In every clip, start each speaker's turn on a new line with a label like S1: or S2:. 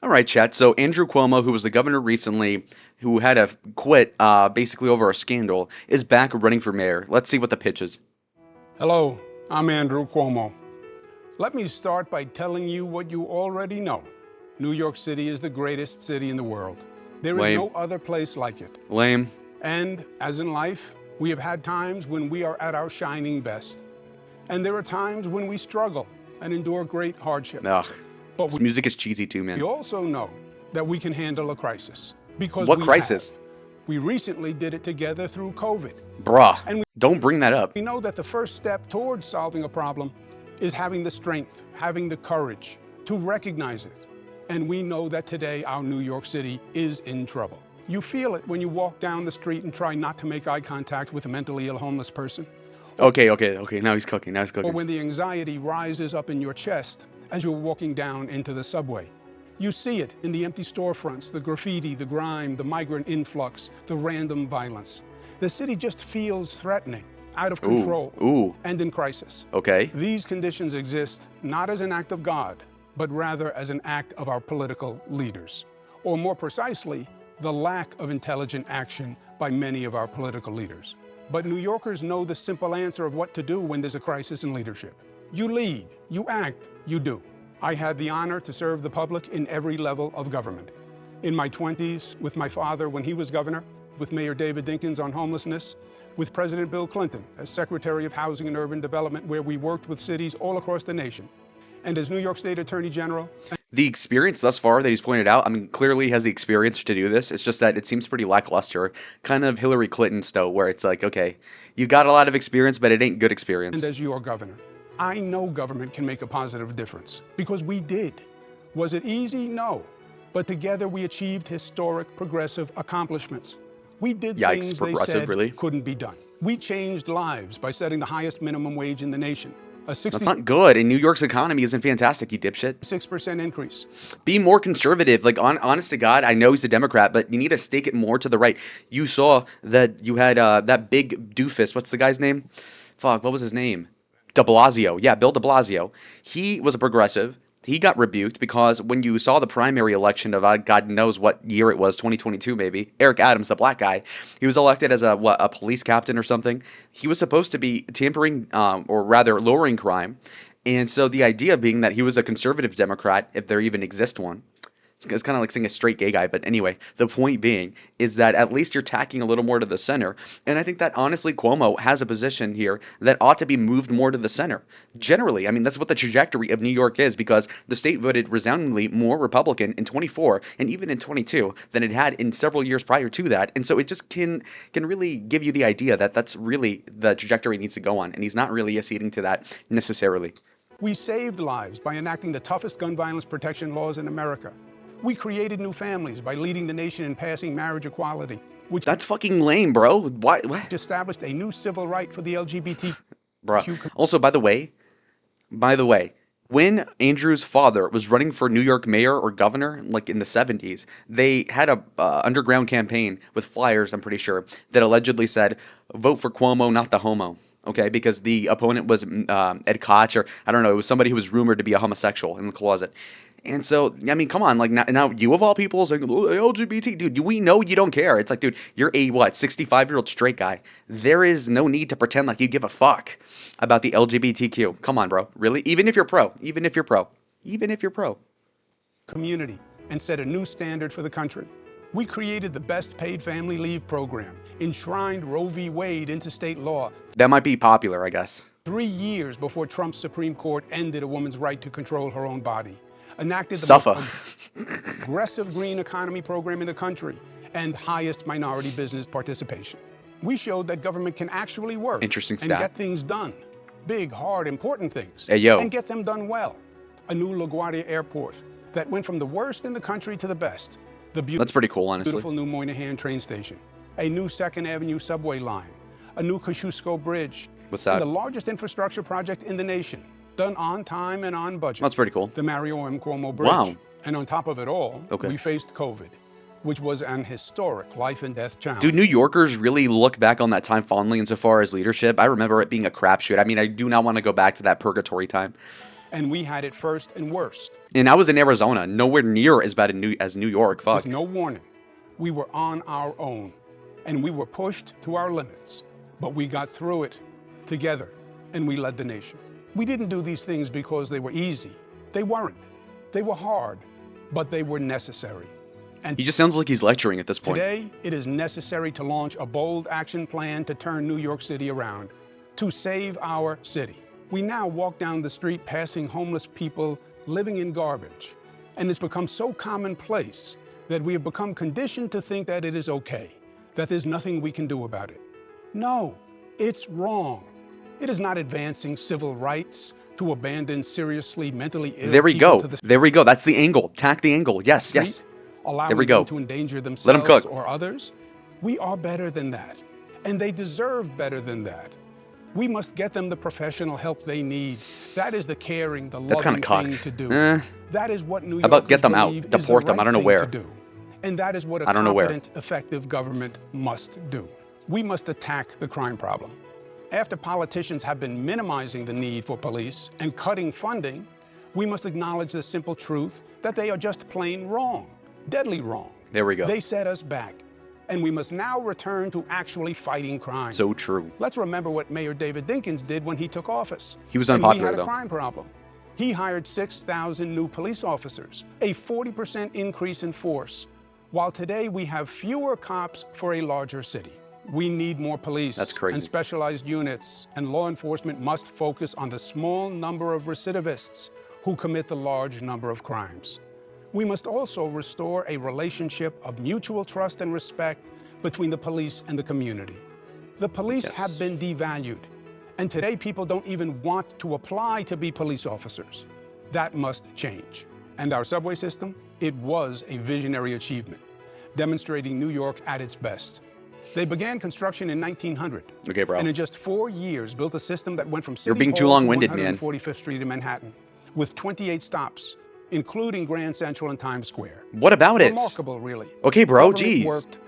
S1: All right, chat. So Andrew Cuomo, who was the governor recently, who had to quit basically over a scandal, is back running for mayor. Let's see what the pitch is.
S2: Hello, I'm Andrew Cuomo. Let me start by telling you what you already know. New York City is the greatest city in the world. There is
S1: Lame.
S2: no other place like it.
S1: Lame.
S2: And as in life, we have had times when we are at our shining best. And there are times when we struggle and endure great hardship.
S1: Ugh.
S2: But
S1: This music is cheesy too,
S2: we
S1: man.
S2: also know that we can handle a crisis. Because
S1: What
S2: we
S1: crisis?
S2: have. We recently did it together through COVID.
S1: Bruh.
S2: And
S1: Don't bring that up.
S2: we know that the first step towards solving a problem is having the strength, having the courage to recognize it. And we know that today our New York City is in trouble. You feel it when you walk down the street and try not to make eye contact with a mentally ill homeless person.
S1: Okay. Now he's cooking.
S2: Or when the anxiety rises up in your chest as you're walking down into the subway. You see it in the empty storefronts, the graffiti, the grime, the migrant influx, the random violence. The city just feels threatening, out of control, and in crisis.
S1: Okay.
S2: These conditions exist not as an act of God, but rather as an act of our political leaders. Or more precisely, the lack of intelligent action by many of our political leaders. But New Yorkers know the simple answer of what to do when there's a crisis in leadership. You lead, you act, you do. I had the honor to serve the public in every level of government. In my 20s, with my father when he was governor, with Mayor David Dinkins on homelessness, with President Bill Clinton as Secretary of Housing and Urban Development, where we worked with cities all across the nation, and as New York State Attorney General.
S1: The experience thus far that he's pointed out, I mean, clearly he has the experience to do this. It's just that it seems pretty lackluster, kind of Hillary Clinton style, where it's like, okay, you got a lot of experience, but it ain't good experience.
S2: And as your governor, I know government can make a positive difference, because we did. Was it easy? No. But together we achieved historic progressive accomplishments. We did things they said couldn't be done. We changed lives by setting the highest minimum wage in the nation.
S1: That's not good, and New York's economy isn't fantastic, you dipshit.
S2: 6% increase.
S1: Be more conservative. Like, honest to God, I know he's a Democrat, but you need to stake it more to the right. You saw that you had that big doofus. What's the guy's name? Fuck, what was his name? De Blasio. Yeah, Bill de Blasio. He was a progressive. He got rebuked because when you saw the primary election of God knows what year it was, 2022 maybe, Eric Adams, the black guy, he was elected as a police captain or something. He was supposed to be tampering, or rather lowering crime. And so the idea being that he was a conservative Democrat, if there even exists one. It's kind of like saying a straight gay guy, but anyway, the point being is that at least you're tacking a little more to the center, and I think that honestly Cuomo has a position here that ought to be moved more to the center. Generally, I mean, that's what the trajectory of New York is, because the state voted resoundingly more Republican in 24 and even in 22 than it had in several years prior to that, and so it just can really give you the idea that that's really the trajectory it needs to go on, and he's not really acceding to that necessarily.
S2: We saved lives by enacting the toughest gun violence protection laws in America. We created new families by leading the nation in passing marriage equality, which
S1: That's fucking lame, bro. What?
S2: established a new civil right for the LGBT.
S1: Bro. Also, by the way, when Andrew's father was running for New York mayor or governor, like in the 70s, they had a underground campaign with flyers, I'm pretty sure, that allegedly said, "Vote for Cuomo, not the homo." Okay, because the opponent was Ed Koch, or I don't know, it was somebody who was rumored to be a homosexual in the closet. And so, I mean, come on, like now you of all people saying, "Oh, LGBT," dude, we know you don't care. It's like, dude, you're a 65-year-old straight guy. There is no need to pretend like you give a fuck about the LGBTQ. Come on, bro. Really? Even if you're pro.
S2: Community and set a new standard for the country. We created the best paid family leave program, enshrined Roe v. Wade into state law.
S1: That might be popular, I guess.
S2: 3 years before Trump's Supreme Court ended a woman's right to control her own body. Enacted the most aggressive green economy program in the country and highest minority business participation. We showed that government can actually work
S1: Interesting
S2: and
S1: stat.
S2: get things done. Big, hard, important things.
S1: Hey, yo.
S2: And get them done well. A new LaGuardia airport that went from the worst in the country to the best.
S1: That's pretty cool, honestly.
S2: Beautiful new Moynihan train station. A new 2nd Avenue subway line. A new Kosciuszko Bridge.
S1: What's that?
S2: And the largest infrastructure project in the nation. Done on time and on budget.
S1: That's pretty cool.
S2: The Mario M. Cuomo Bridge.
S1: Wow.
S2: And on top of it all,
S1: Okay.
S2: we faced COVID, which was an historic life and death challenge.
S1: Do New Yorkers really look back on that time fondly insofar as leadership? I remember it being a crapshoot. I mean, I do not want to go back to that purgatory time.
S2: And we had it first and worst.
S1: And I was in Arizona, nowhere near as bad as New York. Fuck.
S2: With no warning, we were on our own, and we were pushed to our limits. But we got through it together, and we led the nation. We didn't do these things because they were easy. They weren't. They were hard, but they were necessary. And
S1: He just sounds like he's lecturing at this point.
S2: today, it is necessary to launch a bold action plan to turn New York City around, to save our city. We now walk down the street passing homeless people living in garbage, and it's become so commonplace that we have become conditioned to think that it is okay, that there's nothing we can do about it. No, it's wrong. It is not advancing civil rights to abandon seriously mentally ill
S1: There we
S2: people
S1: go.
S2: to the
S1: There we go. That's the angle. Tack the angle. Yes, yes.
S2: street, allowing
S1: There we go.
S2: them to endanger
S1: Let 'em
S2: themselves
S1: cook.
S2: or others. We are better than that, and they deserve better than that. We must get them the professional help they need. That is the caring, the
S1: That's kinda
S2: loving thing
S1: cocked.
S2: to do.
S1: Eh.
S2: That is what New
S1: How about
S2: Yorkers
S1: get them out,
S2: believe is
S1: deport
S2: the
S1: them, I
S2: right
S1: don't know
S2: thing
S1: where.
S2: to do. And that is what a
S1: I don't know where.
S2: competent, effective government must do. We must attack the crime problem. After politicians have been minimizing the need for police and cutting funding, we must acknowledge the simple truth that they are just plain wrong, deadly wrong.
S1: There we go.
S2: They set us back, and we must now return to actually fighting crime.
S1: So true.
S2: Let's remember what Mayor David Dinkins did when he took office.
S1: He was
S2: And
S1: unpopular,
S2: we had a
S1: though.
S2: crime problem. He hired 6,000 new police officers, a 40% increase in force, while today we have fewer cops for a larger city. We need more police
S1: That's crazy.
S2: and specialized units, and law enforcement must focus on the small number of recidivists who commit the large number of crimes. We must also restore a relationship of mutual trust and respect between the police and the community. The police
S1: Yes.
S2: have been devalued, and today people don't even want to apply to be police officers. That must change. And our subway system, it was a visionary achievement, demonstrating New York at its best. They began construction in 1900.
S1: Okay, bro.
S2: And in just 4 years, built a system that went from City
S1: You're being too
S2: Hall to
S1: long-winded, man.
S2: 145th Street in Manhattan, with 28 stops, including Grand Central and Times Square.
S1: What about it?
S2: Remarkable, really.
S1: Okay, bro,
S2: Government
S1: geez.
S2: worked,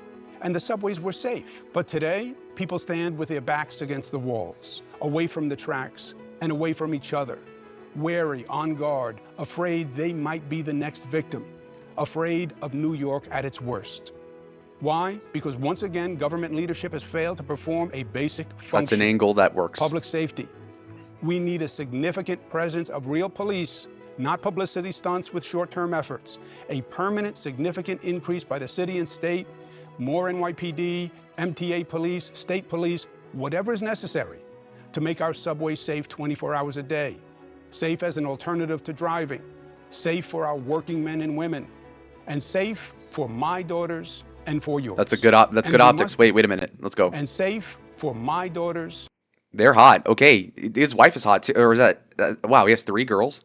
S2: and the subways were safe. But today, people stand with their backs against the walls, away from the tracks, and away from each other, wary, on guard, afraid they might be the next victim, afraid of New York at its worst. Why? Because once again, government leadership has failed to perform a basic function.
S1: That's an angle that works.
S2: Public safety. We need a significant presence of real police, not publicity stunts with short-term efforts. A permanent, significant increase by the city and state, more NYPD, MTA police, state police, whatever is necessary to make our subways safe 24 hours a day, safe as an alternative to driving, safe for our working men and women, and safe for my daughters and for yours.
S1: That's a good that's
S2: And
S1: good
S2: we
S1: optics.
S2: must-
S1: Wait a minute. Let's go.
S2: And safe for my daughters.
S1: They're hot. Okay. His wife is hot too. Or is that wow, he has 3 girls?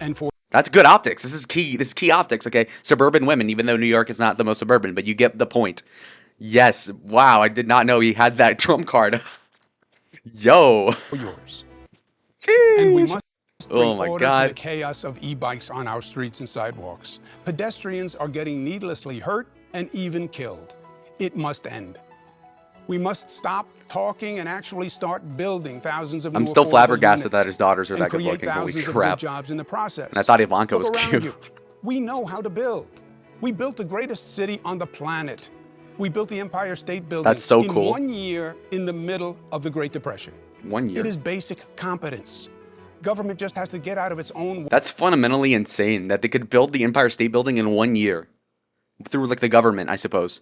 S2: And for
S1: That's good optics. This is key. This is key optics, okay? Suburban women, even though New York is not the most suburban, but you get the point. Yes. Wow, I did not know he had that trump card. Yo.
S2: yours.
S1: Jeez.
S2: And we must bring
S1: Oh my
S2: order to
S1: God.
S2: the chaos of e-bikes on our streets and sidewalks. Pedestrians are getting needlessly hurt and even killed. It must end. We must stop talking and actually start building thousands of new
S1: I'm still
S2: affordable
S1: flabbergasted
S2: units
S1: that his daughters are
S2: and
S1: that good
S2: create
S1: looking. Holy
S2: thousands of
S1: crap.
S2: good jobs in the process.
S1: And I thought Ivanka
S2: Look
S1: was
S2: around
S1: cute.
S2: you. We know how to build. We built the greatest city on the planet. We built the Empire State Building
S1: That's so
S2: in
S1: cool.
S2: 1 year in the middle of the Great Depression.
S1: 1 year.
S2: It is basic competence. Government just has to get out of its own way.
S1: That's fundamentally insane that they could build the Empire State Building in 1 year through like the government, I suppose.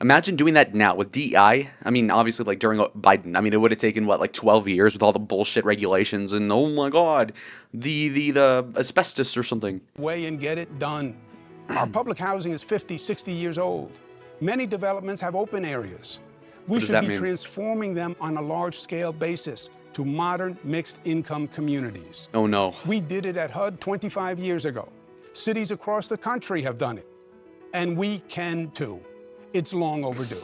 S1: Imagine doing that now with DEI. I mean, obviously, like during Biden, I mean, it would have taken what, like 12 years with all the bullshit regulations and oh my God, the asbestos or something.
S2: And get it done. Our public housing is 50, 60 years old. Many developments have open areas. We
S1: does
S2: should
S1: that
S2: be
S1: mean?
S2: transforming them on a large-scale basis to modern mixed-income communities.
S1: Oh no.
S2: We did it at HUD 25 years ago. Cities across the country have done it. And we can too. It's long overdue.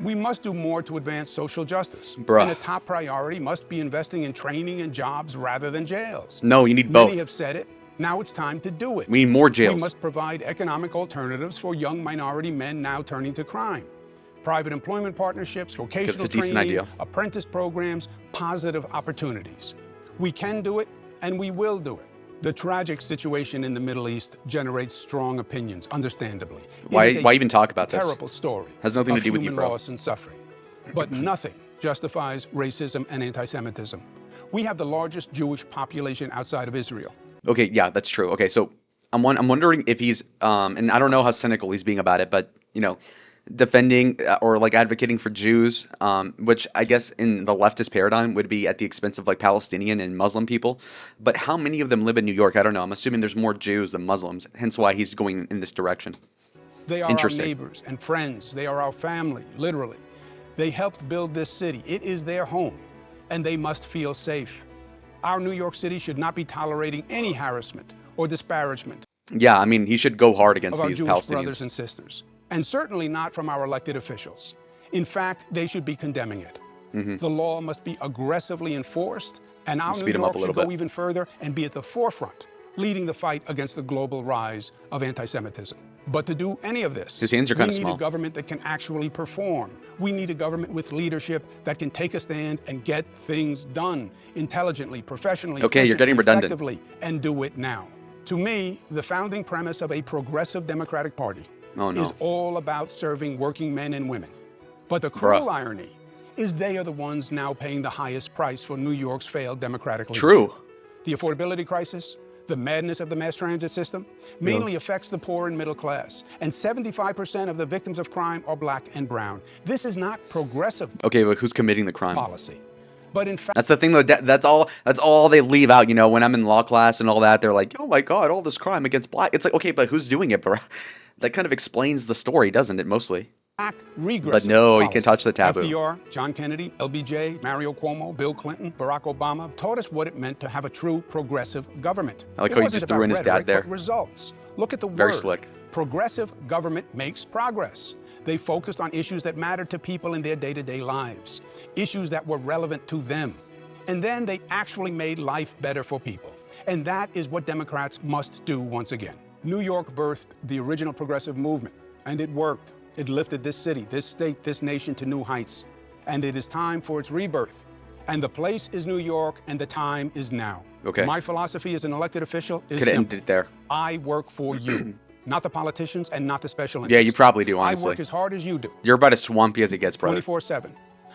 S2: We must do more to advance social justice.
S1: Bruh.
S2: And a top priority must be investing in training and jobs rather than jails.
S1: No, you need
S2: Many
S1: both.
S2: have said it. Now it's time to do it.
S1: We need more
S2: We
S1: jails.
S2: must provide economic alternatives for young minority men now turning to crime. Private employment partnerships, vocational
S1: That's a decent
S2: training,
S1: idea.
S2: apprentice programs, positive opportunities. We can do it, and we will do it. The tragic situation in the Middle East generates strong opinions, understandably.
S1: Why even talk about this?
S2: Terrible story.
S1: Has nothing to do with you,
S2: human
S1: bro.
S2: loss and suffering. But nothing justifies racism and anti-Semitism. We have the largest Jewish population outside of Israel.
S1: Okay, yeah, that's true. Okay, so I'm wondering if he's and I don't know how cynical he's being about it, but defending or like advocating for Jews, which I guess in the leftist paradigm would be at the expense of like Palestinian and Muslim people. But how many of them live in New York? I don't know. I'm assuming there's more Jews than Muslims, hence why he's going in this direction.
S2: They are our neighbors and friends. They are our family, literally. They helped build this city. It is their home, and they must feel safe. Our New York City should not be tolerating any harassment or disparagement.
S1: Yeah, I mean, he should go hard against
S2: of our
S1: these
S2: Jewish
S1: Palestinians.
S2: brothers and sisters, and certainly not from our elected officials. In fact, they should be condemning it. The law must be aggressively enforced, and our New York should go even further and be at the forefront, leading the fight against the global rise of anti-Semitism. But to do any of this,
S1: his hands are kind of
S2: we need
S1: small.
S2: a government that can actually perform. We need a government with leadership that can take a stand and get things done intelligently, professionally,
S1: okay, you're getting redundant.
S2: effectively, and do it now. To me, the founding premise of a progressive Democratic Party is all about serving working men and women. But the cruel irony is they are the ones now paying the highest price for New York's failed democratic leadership.
S1: True.
S2: The affordability crisis, the madness of the mass transit system, mainly affects the poor and middle class. And 75% of the victims of crime are black and brown. This is not progressive
S1: Okay, but who's committing the crime?
S2: policy. But in fact,
S1: That's the thing, though. That's all they leave out. When I'm in law class and all that, they're like, "Oh my God, all this crime against black." It's like, okay, but who's doing it, bro? That kind of explains the story, doesn't it? Mostly.
S2: regressive
S1: But no,
S2: policy.
S1: you can touch the taboo.
S2: FDR, John Kennedy, LBJ, Mario Cuomo, Bill Clinton, Barack Obama taught us what it meant to have a true progressive government.
S1: I like how you just threw in his dad there.
S2: But results. Look at the
S1: Very
S2: word.
S1: slick.
S2: Progressive government makes progress. They focused on issues that mattered to people in their day-to-day lives, issues that were relevant to them. And then they actually made life better for people. And that is what Democrats must do once again. New York birthed the original progressive movement, and it worked. It lifted this city, this state, this nation to new heights. And it is time for its rebirth. And the place is New York, and the time is now.
S1: Okay.
S2: My philosophy as an elected official is
S1: Could have
S2: simple.
S1: ended it there.
S2: I work for you, not the politicians and not the special interests.
S1: Yeah, you probably do, honestly.
S2: I work as hard as you do.
S1: You're about as swampy as it gets, brother.
S2: 24/7.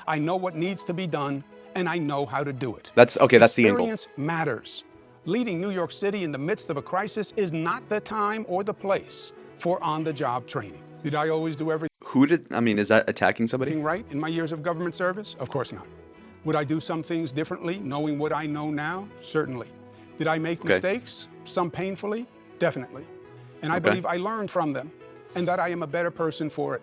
S2: I know what needs to be done, and I know how to do it.
S1: That's okay. That's the angle.
S2: Experience matters. Leading New York City in the midst of a crisis is not the time or the place for on-the-job training. Did I always do everything
S1: Is that attacking somebody?
S2: right in my years of government service? Of course not. Would I do some things differently, knowing what I know now? Certainly. Did I make mistakes? Some painfully? Definitely. And I believe I learned from them, and that I am a better person for it.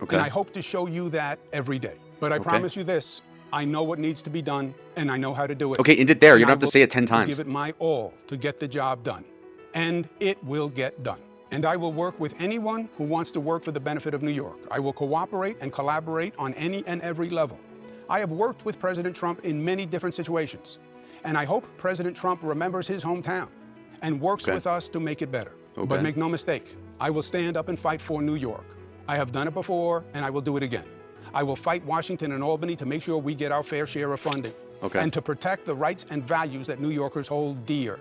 S1: Okay.
S2: And I hope to show you that every day. But I promise you this, I know what needs to be done, and I know how to do it.
S1: Okay, end it there.
S2: And
S1: You don't
S2: I
S1: have to
S2: will
S1: say it 10 times.
S2: Give it my all to get the job done. And it will get done. And I will work with anyone who wants to work for the benefit of New York. I will cooperate and collaborate on any and every level. I have worked with President Trump in many different situations. And I hope President Trump remembers his hometown and works with us to make it better. But make no mistake, I will stand up and fight for New York. I have done it before, and I will do it again. I will fight Washington and Albany to make sure we get our fair share of funding. And to protect the rights and values that New Yorkers hold dear.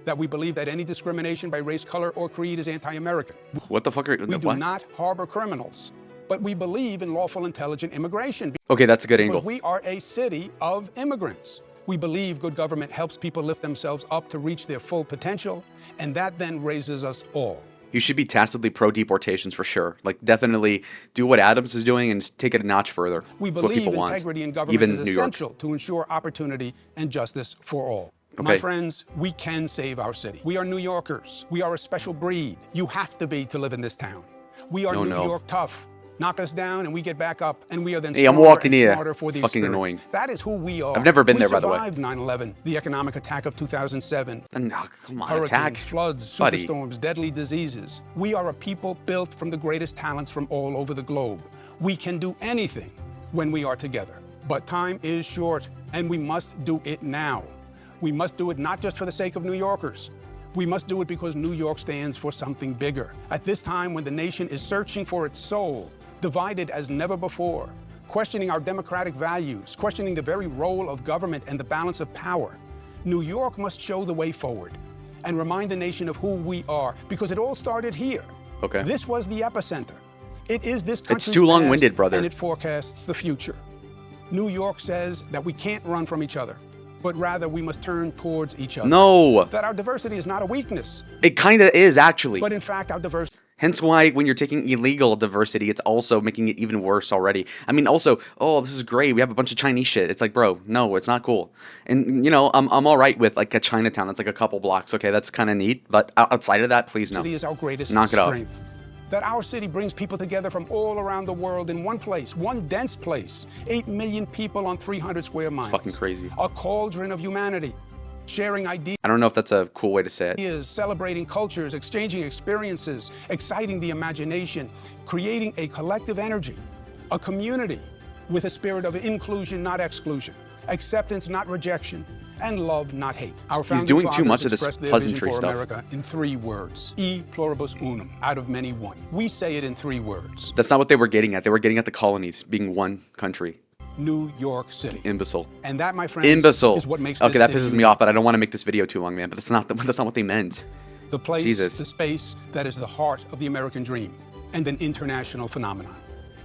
S2: That we believe that any discrimination by race, color, or creed is anti-American.
S1: What the fuck are
S2: We do not harbor criminals, but we believe in lawful, intelligent immigration.
S1: Okay, that's a good angle.
S2: We are a city of immigrants. We believe good government helps people lift themselves up to reach their full potential, and that then raises us all.
S1: You should be tacitly pro-deportations for sure. Like, definitely do what Adams is doing and take it a notch further.
S2: We
S1: That's what
S2: believe
S1: people
S2: integrity
S1: want.
S2: in government
S1: Even
S2: is
S1: New York.
S2: essential to ensure opportunity and justice for all.
S1: Okay.
S2: My friends, we can save our city. We are New Yorkers. We are a special breed. You have to be to live in this town. We are New York tough. Knock us down and we get back up, and we are then
S1: I'm
S2: stronger
S1: walking
S2: and
S1: here.
S2: smarter for
S1: It's
S2: the
S1: fucking
S2: experience.
S1: annoying.
S2: That is who we are.
S1: I've never been there, by the way.
S2: We survived 9/11, the economic attack of 2007.
S1: Come on,
S2: Hurricanes,
S1: attack.
S2: floods,
S1: Buddy.
S2: superstorms, deadly diseases. We are a people built from the greatest talents from all over the globe. We can do anything when we are together. But time is short, and we must do it now. We must do it not just for the sake of New Yorkers. We must do it because New York stands for something bigger. At this time when the nation is searching for its soul, divided as never before, questioning our democratic values, questioning the very role of government and the balance of power, New York must show the way forward and remind the nation of who we are, because it all started here.
S1: Okay.
S2: This was the epicenter. It is this country's
S1: It's too long-winded,
S2: past,
S1: brother.
S2: and it forecasts the future. New York says that we can't run from each other, but rather we must turn towards each other.
S1: No.
S2: That our diversity is not a weakness,
S1: It kind of is, actually.
S2: but in fact, our diversity.
S1: Hence why when you're taking illegal diversity, it's also making it even worse already. I mean, also, oh, this is great. We have a bunch of Chinese shit. It's like, bro, no, it's not cool. And, you know, I'm all right with, like, a Chinatown that's like a couple blocks. Okay, that's kind of neat. But outside of that, please no.
S2: Is our greatest
S1: Knock it off.
S2: strength. That our city brings people together from all around the world in one place, one dense place. 8 million people on 300 square miles.
S1: Fucking crazy.
S2: A cauldron of humanity, sharing ideas.
S1: I don't know if that's a cool way to say it.
S2: Celebrating cultures, exchanging experiences, exciting the imagination, creating a collective energy, a community with a spirit of inclusion, not exclusion, acceptance, not rejection, and love, not hate. Our
S1: He's doing too much of this
S2: expressed their
S1: pleasantry
S2: vision for
S1: stuff.
S2: America in 3 words: e pluribus unum, out of many one. We say it in 3 words:
S1: That's not what they were getting at. They were getting at the colonies being one country.
S2: New York City.
S1: Imbecile.
S2: And that, my friends,
S1: Imbecile.
S2: is what makes
S1: okay,
S2: this
S1: that
S2: city
S1: pisses me
S2: unique.
S1: off, but I don't want to make this video too long, man. But that's not what they meant.
S2: The place,
S1: Jesus.
S2: the space that is the heart of the American dream and an international phenomenon.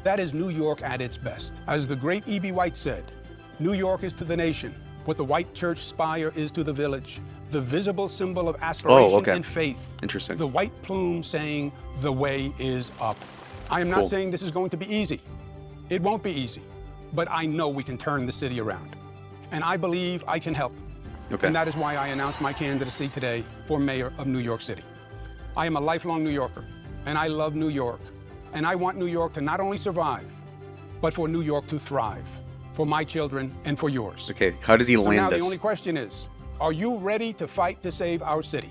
S2: That is New York at its best. As the great E.B. White said, New York is to the nation what the white church spire is to the village, the visible symbol of aspiration and faith.
S1: Interesting.
S2: The white plume saying, the way is up. I am not
S1: Cool.
S2: saying this is going to be easy. It won't be easy, but I know we can turn the city around. And I believe I can help.
S1: Okay.
S2: And that is why I announced my candidacy today for mayor of New York City. I am a lifelong New Yorker, and I love New York. And I want New York to not only survive, but for New York to thrive, for my children and for yours.
S1: Okay, how does he
S2: So
S1: land
S2: now
S1: this?
S2: the only question is, are you ready to fight to save our city?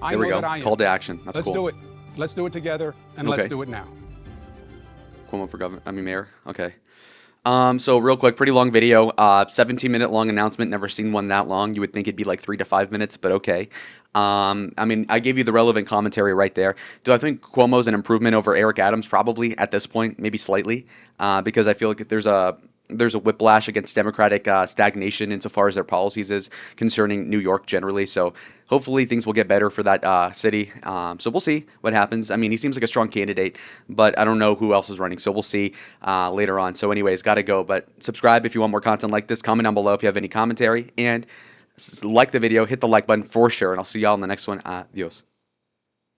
S2: I
S1: There we
S2: know
S1: go.
S2: that I am.
S1: Call to action. That's
S2: Let's
S1: cool.
S2: do it. Let's do it together, and let's
S1: Okay.
S2: do it now.
S1: Cuomo for mayor. Okay. So real quick, pretty long video. 17-minute long announcement. Never seen one that long. You would think it'd be like 3 to 5 minutes, but okay. I mean, I gave you the relevant commentary right there. Do I think Cuomo's an improvement over Eric Adams? Probably at this point, maybe slightly, because I feel like there's a whiplash against Democratic stagnation insofar as their policies is concerning New York generally. So hopefully things will get better for that city. So we'll see what happens. I mean, he seems like a strong candidate, but I don't know who else is running. So we'll see later on. So anyways, got to go. But subscribe if you want more content like this. Comment down below if you have any commentary. And like the video, hit the like button for sure. And I'll see y'all in the next one. Adios.